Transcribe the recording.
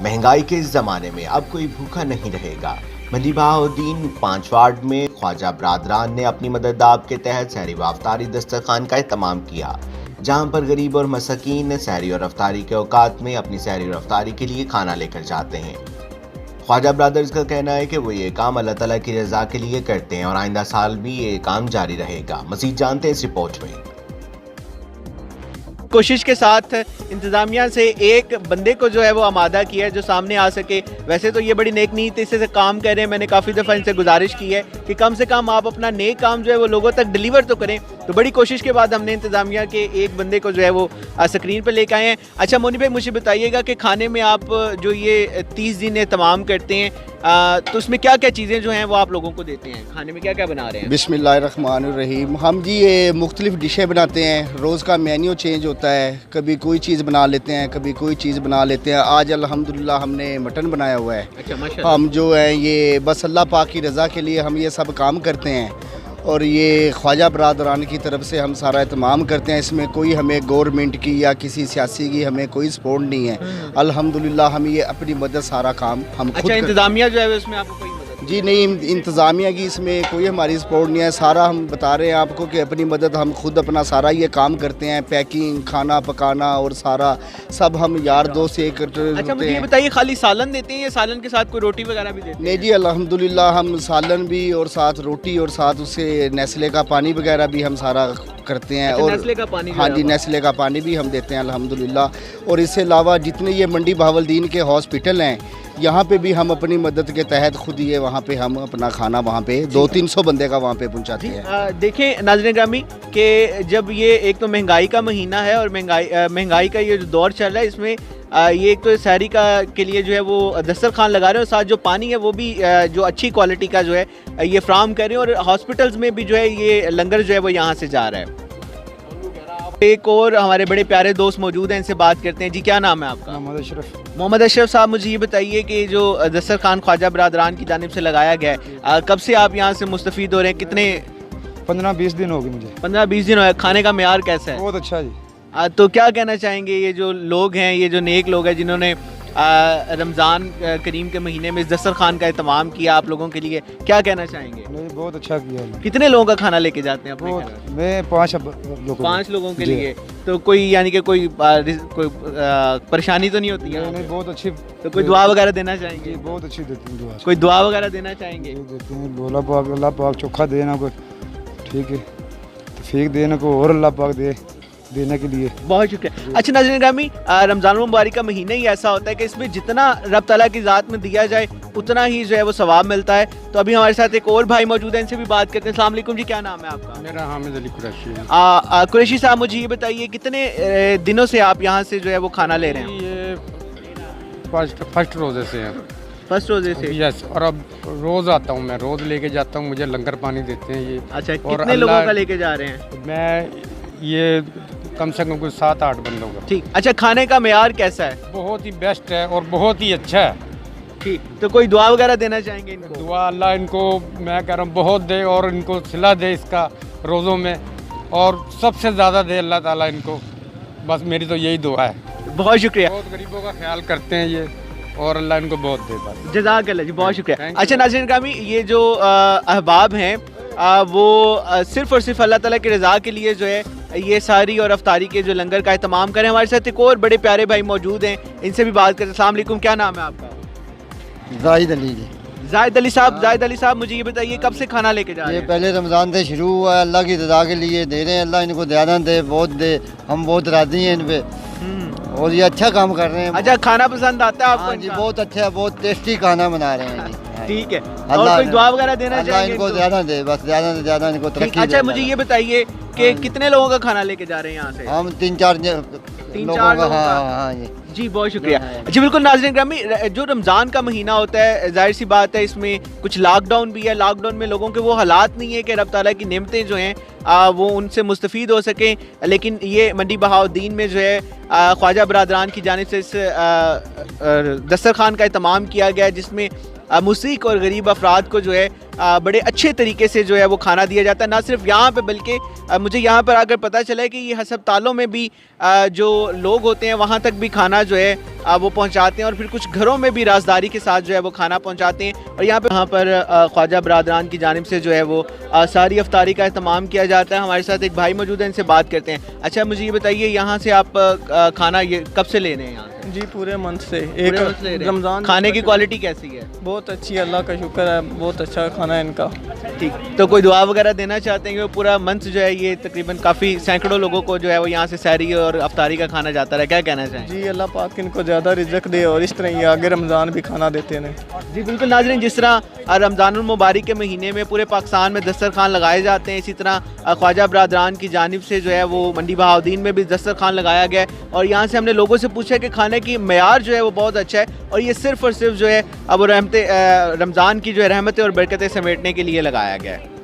महंगाई के इस जमाने में अब कोई भूखा नहीं रहेगा। मंडी बहाउद्दीन 5 वार्ड में ख्वाजा बरादरान ने अपनी मदद आप के तहत सहरी व अफ्तारी दस्तरखान का एहतमाम किया, जहां पर गरीब और मसाकीन सहरी और अफ्तारी के औकात में अपनी सहरी और अफ्तारी के लिए खाना लेकर जाते हैं। ख्वाजा ब्रदर्स का कहना है कि वो ये काम अल्लाह ताला की रज़ा के लिए करते हैं और आइंदा साल भी ये काम जारी रहेगा। मज़ीद जानते हैं इस रिपोर्ट में। कोशिश के साथ इंतज़ामिया से एक बंदे को जो है वो आमादा किया है जो सामने आ सके। वैसे तो ये बड़ी नेक नीयत से काम कर रहे हैं। मैंने काफ़ी दफ़ा इनसे गुजारिश की है कि कम से कम आप अपना नेक काम जो है वो लोगों तक डिलीवर तो करें। तो बड़ी कोशिश के बाद हमने इंतज़ामिया के एक बंदे को जो है वो स्क्रीन पर लेकर आए हैं। अच्छा मोनी भाई, मुझे बताइएगा कि खाने में आप जो ये 30 दिन तमाम करते हैं तो उसमें क्या क्या चीज़ें जो हैं वो आप लोगों को देते हैं? खाने में क्या क्या बना रहे हैं? बिस्मिल्लाहिर्रहमानिर्रहीम। हम जी ये मुख्तलिफ़ डिशें बनाते हैं। रोज़ का मेन्यू चेंज होता है, कभी कोई चीज़ बना लेते हैं, कभी कोई चीज़ बना लेते हैं। आज अल्हम्दुलिल्लाह हमने मटन बनाया हुआ है। अच्छा, माशाअल्लाह। हम जो है ये बस अल्लाह पाक की रज़ा के लिए हम ये सब काम करते हैं और ये ख्वाजा बरादरान की तरफ से हम सारा एहतमाम करते हैं। इसमें कोई हमें गवर्नमेंट की या किसी सियासी की हमें कोई सपोर्ट नहीं है। अल्हम्दुलिल्लाह हम ये अपनी मदद सारा काम हम खुद इंतज़ामिया जो है उसमें आपको कोई मदद? जी नहीं, इंतज़ामिया की इसमें कोई हमारी सपोर्ट नहीं है। सारा हम बता रहे हैं आपको कि अपनी मदद हम खुद अपना सारा ये काम करते हैं। पैकिंग, खाना पकाना और सारा सब हम यार दोस्त से करते हैं। अच्छा मुझे ये बताइए, खाली सालन देते हैं या सालन के साथ कोई रोटी वगैरह भी देते हैं? नहीं जी, अल्हम्दुलिल्लाह हम सालन भी और साथ रोटी और साथ उससे नेस्ले का पानी वगैरह भी हम सारा करते हैं। अच्छा, और नेस्ले का पानी? हाँ जी, नेस्ले का पानी भी हम देते हैं अल्हम्दुलिल्लाह। और इससे अलावा जितने ये मंडी बहाउद्दीन के हॉस्पिटल हैं यहाँ पे भी हम अपनी मदद के तहत खुद ये वहाँ पे हम अपना खाना वहाँ पे 200-300 बंदे का वहाँ पे पहुँचाते हैं। देखें नाज़रीन ग्रामी कि जब ये एक तो महंगाई का महीना है और महंगाई का ये जो दौर चल रहा है, इसमें ये एक तो सहरी का के लिए जो है वो दस्तरखान लगा रहे हैं और साथ जो पानी है वो भी जो अच्छी क्वालिटी का जो है ये फ्राहम कर रहे हैं। और हॉस्पिटल्स में भी जो है ये लंगर जो है वो यहाँ से जा रहा है। एक और हमारे बड़े प्यारे दोस्त मौजूद हैं, इनसे बात करते हैं। जी क्या नाम है आपका? मोहम्मद अशरफ साहब, मुझे ये बताइए कि जो दस्तरखान ख्वाजा बरादरान की जानिब से लगाया गया है, कब से आप यहाँ से मुस्तफ़ीद हो रहे हैं? कितने? 15-20 दिन हो गए मुझे। 15-20 दिन हो गए। खाने का मेयार कैसा है? बहुत अच्छा जी। तो क्या कहना चाहेंगे ये जो लोग हैं, ये जो नेक लोग हैं जिन्होंने रमज़ान करीम के महीने में इस दस्तरखान का एहतमाम किया आप लोगों के लिए, क्या कहना चाहेंगे? नहीं, बहुत अच्छा किया। कितने लोगों का खाना लेके जाते हैं अपने घर? मैं 5 लोगों के लिए। तो कोई यानी कि कोई परेशानी तो नहीं होती है? नहीं, बहुत अच्छी। तो कोई दुआ वगैरह देना चाहेंगे? बहुत अच्छी देती हैं दुआ। कोई दुआ वगैरह देना चाहेंगे? देते हैं, बोला पाक अल्लाह पाक चोखा देना को, ठीक है, तौफीक देने को और अल्लाह पाक देने के लिए। बहुत शुक्रिया। अच्छा नाज़रीन ग्रामी, रमज़ान मुबारक का महीना ही ऐसा होता है कि इसमें जितना रब ताला की ज़ात में दिया जाए उतना ही जो है वो सवाब मिलता है। तो अभी हमारे साथ एक और भाई मौजूद हैं, इनसे भी बात करते हैं। अस्सलाम वालेकुम जी, क्या नाम है आपका? मेरा हामिद अली कुरैशी। कुरैशी साहब, मुझे ये बताइए कितने दिनों से आप यहाँ से जो है वो खाना ले रहे हैं? ये फर्स्ट रोज़े से है। फर्स्ट रोज़े से? यस। और अब रोज़ आता हूँ मैं, रोज़ लेके जाता हूँ, मुझे लंगर पानी देते हैं ये। अच्छा, कितने लोगों का लेके जा रहे हैं? मैं ये कम से कम कुछ 7-8 बंदों का। ठीक। अच्छा, खाने का मेयार कैसा है? बहुत ही बेस्ट है और बहुत ही अच्छा है। ठीक। तो कोई दुआ वगैरह देना चाहेंगे इनको? दुआ अल्लाह इनको, मैं कह रहा हूँ, बहुत दे और इनको सिला दे इसका रोज़ों में, और सबसे ज़्यादा दे अल्लाह ताला इनको। बस मेरी तो यही दुआ है। बहुत शुक्रिया। बहुत गरीबों का ख्याल करते हैं ये और अल्लाह इनको बहुत दे। बस जज़ाकल्लाह जी, बहुत शुक्रिया। अच्छा नाज़रीन ग्रामी, ये जो अहबाब हैं वो सिर्फ़ और सिर्फ अल्लाह ताला की रज़ा के लिए जो है ये सारी और अफ्तारी के जो लंगर का एहतमाम करें। हमारे साथ एक और बड़े प्यारे भाई मौजूद हैं, इनसे भी बात करते हैं। अस्सलाम वालेकुम, क्या नाम है आपका? जाहिद अली जी। जाहिद अली साहब, जाहिद अली साहब, मुझे ये बताइए कब से खाना लेके जा रहे ये हैं? पहले रमज़ान से शुरू हुआ है, अल्लाह की रज़ा के लिए दे रहे हैं। अल्लाह इनको ज़्यादा दे, बहुत दे, हम बहुत राज़ी हैं इन पे और ये अच्छा काम कर रहे हैं। अच्छा, खाना पसंद आता है आपको? हाँ जी, बहुत अच्छा है, बहुत टेस्टी खाना बना रहे हैं जी। ठीक है। और कोई दुआ वगैरह देना चाहेंगे इनको? ज़्यादा दे, बस ज़्यादा से ज़्यादा इनको तरक्की। अच्छा मुझे ये बताइए कि कितने लोगों का खाना लेके जा रहे हैं यहाँ से? हम 3-4 लोगों का। हाँ जी, बहुत शुक्रिया। जी बिल्कुल नाज़रीन ग्रामी, जो रमज़ान का महीना होता है, जाहिर सी बात है इसमें कुछ लॉकडाउन भी है। लॉकडाउन में लोगों के वो हालात नहीं है कि रब ताला की नेमतें जो हैं वो उनसे मुस्तफ़ीद हो सकें। लेकिन ये मंडी बहाउद्दीन में जो है ख्वाजा बरादरान की जानिब से इस दस्तरखान का एहतमाम किया गया है, जिसमें मुसीक और गरीब अफराद को जो है बड़े अच्छे तरीके से जो है वो खाना दिया जाता है, ना सिर्फ यहाँ पे बल्कि मुझे यहाँ पर आकर पता चला है कि ये अस्पतालों में भी जो लोग होते हैं वहाँ तक भी खाना जो है वो पहुँचाते हैं, और फिर कुछ घरों में भी राजदारी के साथ जो है वो खाना पहुँचाते हैं। और यहाँ पर ख्वाजा बरादरान की जानिब से जो है वो सारी अफ्तारी का एहतमाम किया जाता है। हमारे साथ एक भाई मौजूद है, इनसे बात करते हैं। अच्छा, मुझे ये बताइए, यहाँ से आप खाना ये कब से ले रहे हैं यहाँ से? जी पूरे मंथ से। पूरे मंथ से ले रहे हैं। रमज़ान खाने की क्वालिटी कैसी है? बहुत अच्छी है, अल्लाह का शुक्र है, बहुत अच्छा खाना है इनका। ठीक, तो कोई दुआ वगैरह देना चाहते हैं कि पूरा मंथ जो है ये तकरीबन काफ़ी सैकड़ों लोगों को जो है वो यहाँ से सहरी और अफ्तारी का खाना जाता है, क्या कहना चाहें? जी अल्लाह पाक इनको ज़्यादा रिज़्क दे और इस तरह ये आगे रमज़ान भी खाना देते हैं। जी बिल्कुल नाज़रीन, जिस तरह रमज़ानुल मुबारक के महीने में पूरे पाकिस्तान में दस्तरखान लगाए जाते हैं, इसी तरह ख्वाजा बरादरान की जानिब से जो है वो मंडी बहाउद्दीन में भी दस्तरखान लगाया गया है। और यहाँ से हमने लोगों से पूछा कि खाने की मेयार जो है वो बहुत अच्छा है, और ये सिर्फ़ और सिर्फ जो है अब रमज़ान की जो है रहमतें और बरकतें समेटने के लिए लगाया गया है।